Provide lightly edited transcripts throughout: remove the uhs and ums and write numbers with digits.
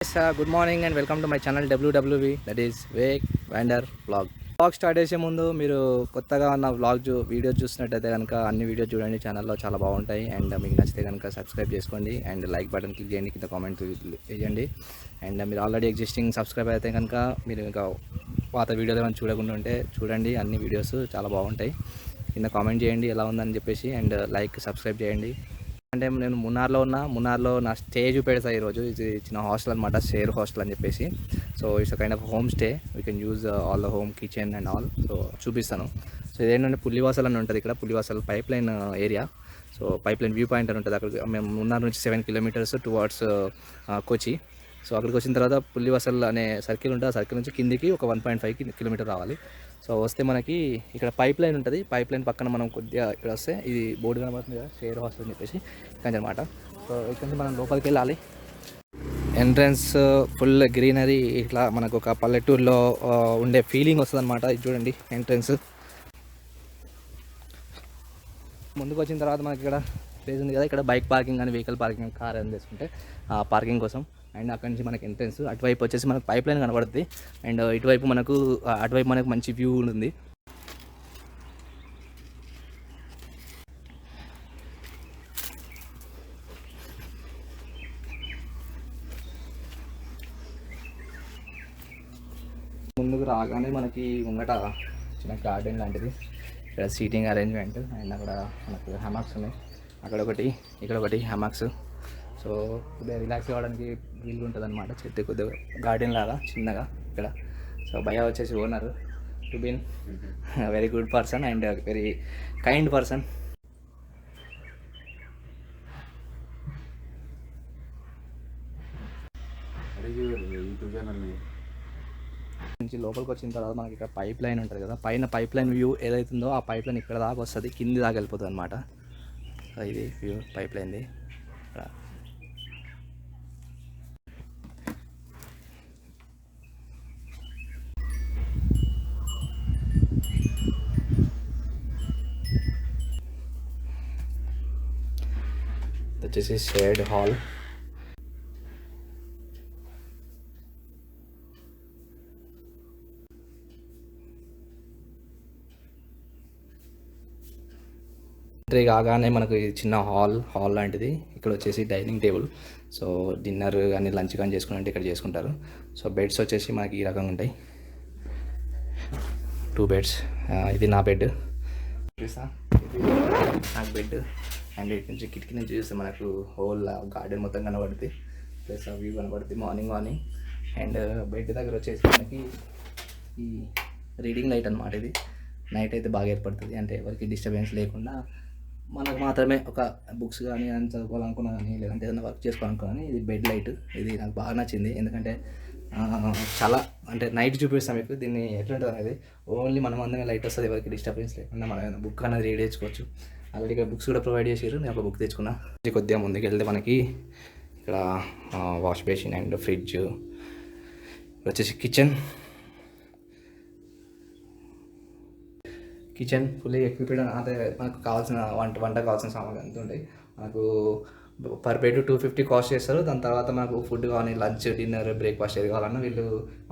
Yes, good morning and welcome to my channel WWV, that is Wake Wander Vlog. Vlog start చేసే ముందు మీరు కొత్తగా నా video చూసినట్టయితే కనుక అన్ని వీడియో చూడండి, ఛానల్లో చాలా బాగుంటాయి. అండ్ మీకు నచ్చితే కనుక సబ్స్క్రైబ్ చేసుకోండి అండ్ లైక్ బటన్ క్లిక్ చేయండి, కింద కామెంట్ వేయండి. అండ్ మీరు ఆల్రెడీ ఎగ్జిస్టింగ్ సబ్స్క్రైబ్ అయితే కనుక మీరు ఇంకా పాత వీడియోలు ఏమైనా చూడకుండా ఉంటే చూడండి, అన్ని వీడియోస్ చాలా బాగుంటాయి. కింద కామెంట్ చేయండి ఎలా ఉందని చెప్పేసి, అండ్ లైక్ సబ్స్క్రైబ్ చేయండి. అంటే నేను మున్నార్లో నా స్టే చూపెడతా ఈరోజు. ఇది చిన్న హాస్టల్ అనమాట, షేర్ హాస్టల్ అని చెప్పేసి. So it's kind of home stay, we can use all the home kitchen and all. So చూపిస్తాను. సో ఇదేంటంటే పులివాసల్ అని ఉంటుంది ఇక్కడ, Pulivasal pipeline area. So pipeline viewpoint అని ఉంటుంది అక్కడ. మేము మున్నార్ నుంచి 7 kilometers టువర్డ్స్ కోచి. సో అక్కడికి వచ్చిన తర్వాత పులివాసల్ అనే సర్కిల్ ఉంటుంది, ఆ సర్కిల్ నుంచి కిందికి ఒక 1.5 kilometer రావాలి. సో వస్తే మనకి ఇక్కడ పైప్ లైన్ ఉంటుంది, పైప్ లైన్ పక్కన మనం కొద్దిగా ఇక్కడ వస్తే ఇది బోర్డు కనబడుతుంది కదా, షేర్ హాస్టల్ అని చెప్పేసి ఇక్కడ అనమాట. సో ఇక్కడ నుంచి మనం లోపలికి వెళ్ళాలి. ఎంట్రన్స్ ఫుల్ గ్రీనరీ, ఇట్లా మనకు ఒక పల్లెటూరులో ఉండే ఫీలింగ్ వస్తుంది అనమాట. ఇది చూడండి ఎంట్రన్స్. ముందుకు వచ్చిన తర్వాత మనకి ఇక్కడ ప్లేస్ ఉంది కదా, ఇక్కడ బైక్ పార్కింగ్ అని, వెహికల్ పార్కింగ్, కార్ అని తీసుకుంటే పార్కింగ్ కోసం. అండ్ అక్కడి నుంచి మనకి ఎంట్రన్స్, అటువైపు వచ్చేసి మనకు పైప్ లైన్ కనబడుతుంది. అండ్ అటువైపు మనకు మంచి వ్యూ ఉంది. ముందుకు రాగానే మనకి ముంగట చిన్న గార్డెన్ లాంటిది, ఇక్కడ సీటింగ్ అరేంజ్మెంట్. అండ్ అక్కడ మనకు హ్యామాక్స్ ఉన్నాయి, అక్కడ ఒకటి ఇక్కడ ఒకటి హ్యామాక్స్. సో కొద్దిగా రిలాక్స్ కావడానికి వీలు ఉంటుంది అనమాట. చెట్టు కొద్దిగా గార్డెన్ లాగా చిన్నగా ఇక్కడ. సో భయ వచ్చేసి owner, to been very good person and very kind person. నుంచి లోపలికి వచ్చిన తర్వాత మనకి ఇక్కడ పైప్ లైన్ ఉంటుంది కదా, పైన పైప్ లైన్ వ్యూ ఏదైతుందో ఆ పైప్ లైన్ ఇక్కడ దాకా వస్తుంది, కింది దాకా వెళ్ళిపోతుంది అనమాట. సో ఇది వ్యూ పైప్ లైన్ది. వచ్చేసి షేర్డ్ హాల్. ఎంట్రీ కాగానే మనకు చిన్న హాల్ లాంటిది. ఇక్కడ వచ్చేసి డైనింగ్ టేబుల్. సో డిన్నర్ కానీ లంచ్ కానీ చేసుకున్నట్టు ఇక్కడ చేసుకుంటారు. సో బెడ్స్ వచ్చేసి మనకి ఈ రకంగా ఉంటాయి, 2 beds. ఇది నా బెడ్, నాకు బెడ్. అండ్ ఇటు నుంచి కిటికీ నుంచి చూస్తే మనకు హోల్ గార్డెన్ మొత్తం కనబడుతుంది, ప్లస్ వ్యూ కనబడుతుంది మార్నింగ్. అండ్ బెడ్ దగ్గర వచ్చేసి మనకి ఈ రీడింగ్ లైట్ అనమాట. ఇది నైట్ అయితే బాగా ఏర్పడుతుంది, అంటే ఎవరికి డిస్టర్బెన్స్ లేకుండా మనకు మాత్రమే. ఒక బుక్స్ కానీ అని చదువుకోవాలనుకున్నా కానీ, లేదంటే ఏదైనా వర్క్ చేసుకోవాలనుకున్నా కానీ ఇది బెడ్ లైట్. ఇది నాకు బాగా నచ్చింది, ఎందుకంటే చాలా అంటే నైట్ చూపిస్తాం మీకు దీన్ని ఎట్లుంటుంది అనేది. ఓన్లీ మనం అందమే లైట్ వస్తుంది, ఎవరికి డిస్టర్బెన్స్ లేకుండా మనం ఏదైనా బుక్ అనేది రీడ్ చేసుకోవచ్చు. ఆల్రెడీ ఇక్కడ బుక్స్ కూడా ప్రొవైడ్ చేసారు, నేను ఒక బుక్ తెచ్చుకున్నా. కొద్దిగా ముందుకు వెళ్తే మనకి ఇక్కడ వాష్ బేసిన్ అండ్ ఫ్రిడ్జ్, వచ్చేసి కిచెన్ ఫుల్లీ ఎక్విప్డ్. అంటే మనకు కావాల్సిన వంట కావాల్సిన సామాన్లు ఎంత ఉంటాయి. మనకు పర్ బెడ్ 250 కాస్ట్ చేస్తారు. దాని తర్వాత మనకు ఫుడ్ కానీ లంచ్, డిన్నర్, బ్రేక్ఫాస్ట్ ఏది కావాలన్నా వీళ్ళు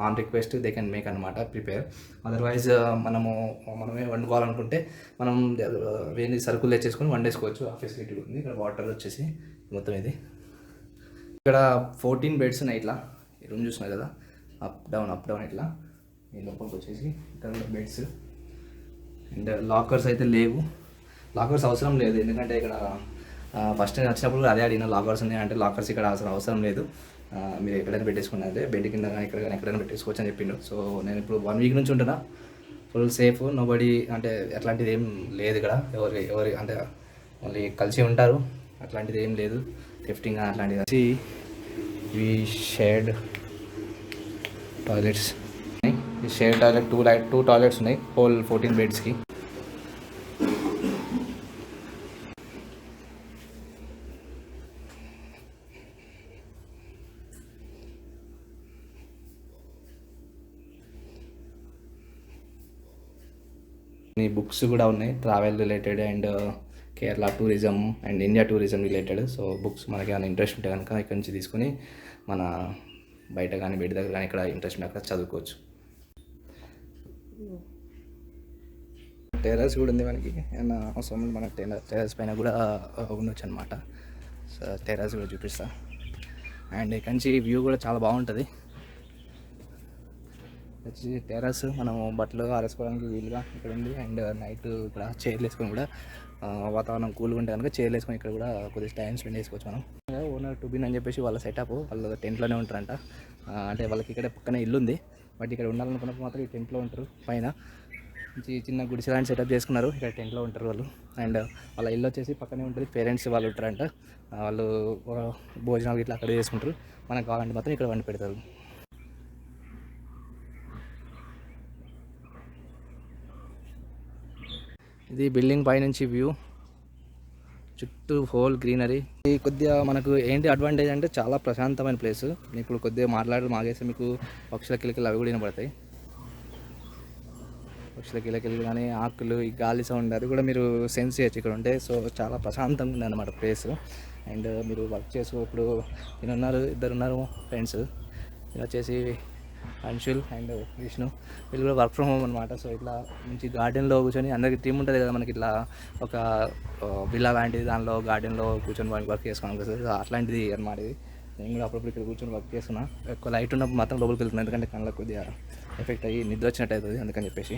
on request they can make అనమాట, ప్రిపేర్. అదర్వైజ్ మనమే వండుకోవాలనుకుంటే మనం వేరే సరుకులు తెచ్చేసుకొని వండేసుకోవచ్చు, ఆ ఫెసిలిటీ ఉంది. ఇక్కడ వాటర్ వచ్చేసి మొత్తం ఇది. ఇక్కడ 14 beds ఉన్నాయి. ఇట్లా ఈ రూమ్ చూస్తున్నారు కదా, అప్ డౌన్ ఇట్లా. ఈ లోపలికి వచ్చేసి ఇక్కడ కూడా బెడ్స్. అండ్ లాకర్స్ అయితే లేవు, లాకర్స్ అవసరం లేదు. ఎందుకంటే ఇక్కడ ఫస్ట్ నేను వచ్చినప్పుడు అదే అడిగిన, లాకర్స్ ఉన్నాయి అంటే. లాకర్స్ ఇక్కడ అసలు అవసరం లేదు, మీరు ఎక్కడైనా పెట్టేసుకున్నదే, బెడ్ కింద కానీ ఎక్కడైనా పెట్టేసుకోవచ్చు అని చెప్పిండు. సో నేను ఇప్పుడు 1 week నుంచి ఉంటున్నా, ఫుల్ సేఫ్, నోబడి అంటే అట్లాంటిది ఏం లేదు ఇక్కడ. ఎవరి అంటే ఓన్లీ కలిసి ఉంటారు, అట్లాంటిది ఏం లేదు, లిఫ్టింగ్ అట్లాంటిది. ఇవి షేర్డ్ టాయిలెట్స్. ఈ షేర్ టాయిలెట్ 2 టాయిలెట్స్ ఉన్నాయి హోల్ 14 bedsకి. బుక్స్ కూడా ఉన్నాయి, travel related and Kerala tourism and India tourism related. So books మనకి ఏమైనా ఇంట్రెస్ట్ ఉంటే కనుక ఇక్కడ నుంచి తీసుకొని మన బయట కానీ బెడ్ దగ్గర కానీ ఇక్కడ ఇంట్రెస్ట్ అక్కడ చదువుకోవచ్చు. టెర్రస్ కూడా ఉంది మనకి, ఏమన్నా అవసరం మన టెర్రస్ పైన కూడా ఉండొచ్చు అనమాట. సో టెర్రస్ కూడా చూపిస్తా. అండ్ ఇక్కడ నుంచి వ్యూ కూడా చాలా బాగుంటుంది. వచ్చి టెర్రస్ మనం బట్టలు ఆరేసుకోవడానికి వీలుగా ఇక్కడ ఉంది. అండ్ నైట్ ఇక్కడ చైర్లు వేసుకొని కూడా వాతావరణం కూల్గా ఉంటే కనుక చైర్లు వేసుకొని ఇక్కడ కూడా కొద్దిగా టైం స్పెండ్ చేసుకోవచ్చు మనం. ఓనర్ టుబిన్ అని చెప్పేసి వాళ్ళ సెటప్, వాళ్ళు టెంట్లోనే ఉంటారంట. అంటే వాళ్ళకి ఇక్కడ పక్కనే ఇల్లు ఉంది, బట్ ఇక్కడ ఉండాలనుకున్నప్పుడు మాత్రం ఈ టెంట్లో ఉంటారు. పైన చిన్న గుడిసె లాంటి సెటప్ చేసుకున్నారు, ఇక్కడ టెంట్లో ఉంటారు వాళ్ళు. అండ్ వాళ్ళ ఇల్లు వచ్చేసి పక్కనే ఉంటుంది, పేరెంట్స్ వాళ్ళు ఉంటారంట. వాళ్ళు భోజనాలు ఇట్లా అక్కడ చేసుకుంటారు. మనకు కావాలంటే మాత్రం ఇక్కడ వండి పెడతారు. ఇది బిల్డింగ్ పైనుంచి వ్యూ, చుట్టూ హోల్ గ్రీనరీ. ఇది కొద్దిగా మనకు ఏంటి అడ్వాంటేజ్ అంటే చాలా ప్రశాంతమైన ప్లేస్. ఇప్పుడు కొద్దిగా మాగేస్తే మీకు పక్షుల కిలకిలు అవి కూడా వినపడతాయి. పక్షుల కిలకిలు కానీ ఆకులు, ఈ గాలి సౌండ్ అది కూడా మీరు సెన్స్ చేయొచ్చు ఇక్కడ ఉంటే. సో చాలా ప్రశాంతంగా ఉంది అన్నమాట ప్లేస్. అండ్ మీరు వర్క్ ఇప్పుడు ఇద్దరు ఉన్నారు ఫ్రెండ్స్. ఇది వచ్చేసి అంశుల్ అండ్ విష్ణు, వీళ్ళు కూడా వర్క్ ఫ్రమ్ హోమ్ అనమాట. సో ఇట్లా మంచి గార్డెన్లో కూర్చొని, అందరికి టీం ఉంటుంది కదా మనకి, ఇట్లా ఒక విల్లా లాంటిది, దానిలో గార్డెన్లో కూర్చొని వర్క్ చేసుకోవడానికి వస్తుంది. సో అట్లాంటిది అనమాట ఇది. నేను కూడా అప్పుడప్పుడు ఇక్కడ కూర్చొని వర్క్ చేస్తున్నా. ఎక్కువ లైట్ ఉన్నప్పుడు మాత్రం లోపలికి వెళ్తున్నాను, ఎందుకంటే కళ్ళకు కొద్దిగా ఎఫెక్ట్ అయ్యి నిద్ర వచ్చినట్టు అవుతుంది, అందుకని చెప్పేసి.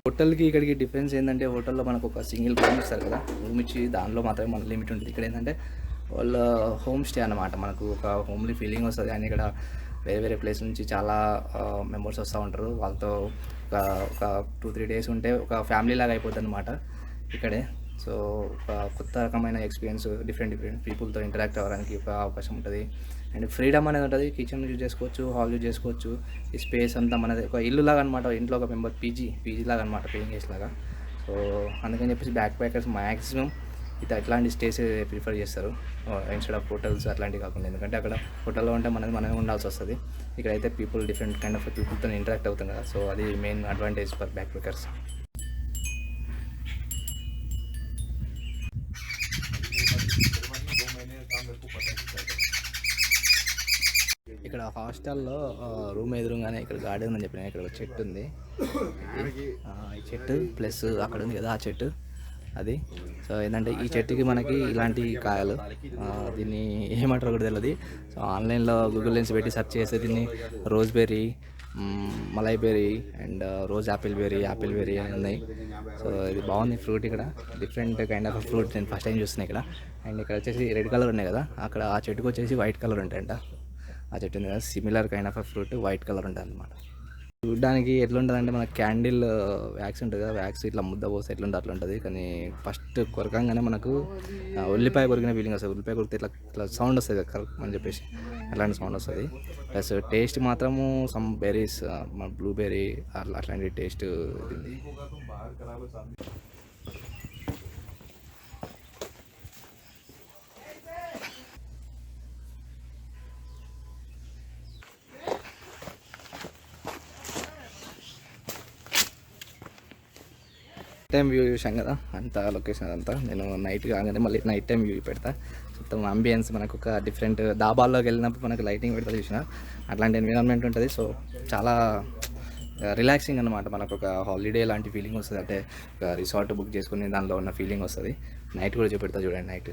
హోటల్కి ఇక్కడికి డిఫరెన్స్ ఏంటంటే, హోటల్లో మనకు ఒక సింగిల్ రూమ్ ఇస్తారు కదా, రూమ్ ఇచ్చి దానిలో మాత్రమే మన లిమిట్ ఉంటుంది. ఇక్కడ ఏంటంటే వాళ్ళ హోమ్ స్టే అన్నమాట, మనకు ఒక హోమ్లీ ఫీలింగ్ వస్తుంది. అండ్ ఇక్కడ వేరే వేరే ప్లేస్ నుంచి చాలా మెంబర్స్ వస్తూ ఉంటారు. వాళ్ళతో ఒక 2-3 డేస్ ఉంటే ఒక ఫ్యామిలీ లాగా అయిపోతుంది అనమాట ఇక్కడే. సో ఒక కొత్త రకమైన ఎక్స్పీరియన్స్, డిఫరెంట్ పీపుల్తో ఇంటరాక్ట్ అవ్వడానికి ఒక అవకాశం ఉంటుంది. అండ్ ఫ్రీడమ్ అనేది ఉంటుంది. కిచెన్ యూజ్ చేసుకోవచ్చు, హాల్ యూజ్ చేసుకోవచ్చు. ఈ స్పేస్ అంతా మనది ఒక ఇల్లు లాగా అనమాట, ఇంట్లో ఒక మెంబర్ పీజీ లాగా అనమాట, పేయింగ్ గెస్ట్ లాగా. సో అందుకని చెప్పేసి బ్యాక్ ప్యాకర్స్ మ్యాక్సిమం ఇట్లాంటి స్టేస్ ప్రిఫర్ చేస్తారు ఇన్స్టెడ్ ఆఫ్ హోటల్స్ అట్లాంటివి కాకుండా. ఎందుకంటే అక్కడ హోటల్లో ఉంటే మనమే ఉండాల్సి వస్తుంది. ఇక్కడైతే పీపుల్ డిఫరెంట్ కైండ్ ఆఫ్ పీపుల్తో ఇంటరాక్ట్ అవుతాం కదా. సో అది main advantage for backpackers. ఇక్కడ హాస్టల్లో రూమ్ ఎదురుగానే ఇక్కడ గార్డెన్ అని చెప్పిన, ఇక్కడ ఒక చెట్టు ఉంది. ఈ చెట్టు ప్లస్ అక్కడ ఉంది కదా ఆ చెట్టు, అది. సో ఏంటంటే ఈ చెట్టుకి మనకి ఇలాంటి కాయలు, దీన్ని ఏమంటారో కూడా తెలియదు. సో ఆన్లైన్లో గూగుల్ లెన్స్ పెట్టి సెర్చ్ చేస్తే దీన్ని రోజ్బెర్రీ, మలైబెర్రీ అండ్ రోజ్ యాపిల్ బెర్రీ అని ఉన్నాయి. సో ఇది బాగుంది ఫ్రూట్. ఇక్కడ డిఫరెంట్ కైండ్ ఆఫ్ ఫ్రూట్ నేను ఫస్ట్ టైం చూస్తున్నాను ఇక్కడ. అండ్ ఇక్కడ వచ్చేసి రెడ్ కలర్ ఉన్నాయి కదా, అక్కడ ఆ చెట్టుకు వచ్చేసి వైట్ కలర్ ఉంటాయంట. ఆ చెట్టు ఉంది కదా, similar kind of fruit white colour ఉంటుంది అనమాట. చూడడానికి ఎట్లుంటుందంటే మన క్యాండిల్ వ్యాక్స్ ఉంటుంది కదా, వ్యాక్స్ ఇట్లా ముద్ద పోస్తే ఎట్లుంటుంది అట్లా ఉంటుంది. కానీ ఫస్ట్ కొరకంగానే మనకు ఉల్లిపాయ కొరికిన ఫీలింగ్ వస్తుంది. ఉల్లిపాయ కొరికితే ఇట్లా సౌండ్ వస్తుంది కరెక్ట్ అని చెప్పేసి, అట్లాంటి సౌండ్ వస్తుంది. ప్లస్ టేస్ట్ మాత్రము సమ్ బెర్రీస్, బ్లూబెర్రీ అట్లాంటి టేస్ట్ ఉంది. టైం వ్యూ చూసాం కదా, అంతా లొకేషన్ అదంతా. నేను నైట్ కాగానే మళ్ళీ నైట్ టైం వ్యూ పెడతా. మొత్తం అంబియన్స్ మనకు ఒక డిఫరెంట్ డాబాల్లోకి వెళ్ళినప్పుడు మనకు లైటింగ్ పెడతా చూసిన, అట్లాంటి ఎన్విరాన్మెంట్ ఉంటుంది. సో చాలా రిలాక్సింగ్ అనమాట, మనకు ఒక హాలిడే లాంటి ఫీలింగ్ వస్తుంది. అంటే ఒక రిసార్ట్ బుక్ చేసుకుని దానిలో ఉన్న ఫీలింగ్ వస్తుంది. నైట్ కూడా చూపెడతా చూడండి నైట్.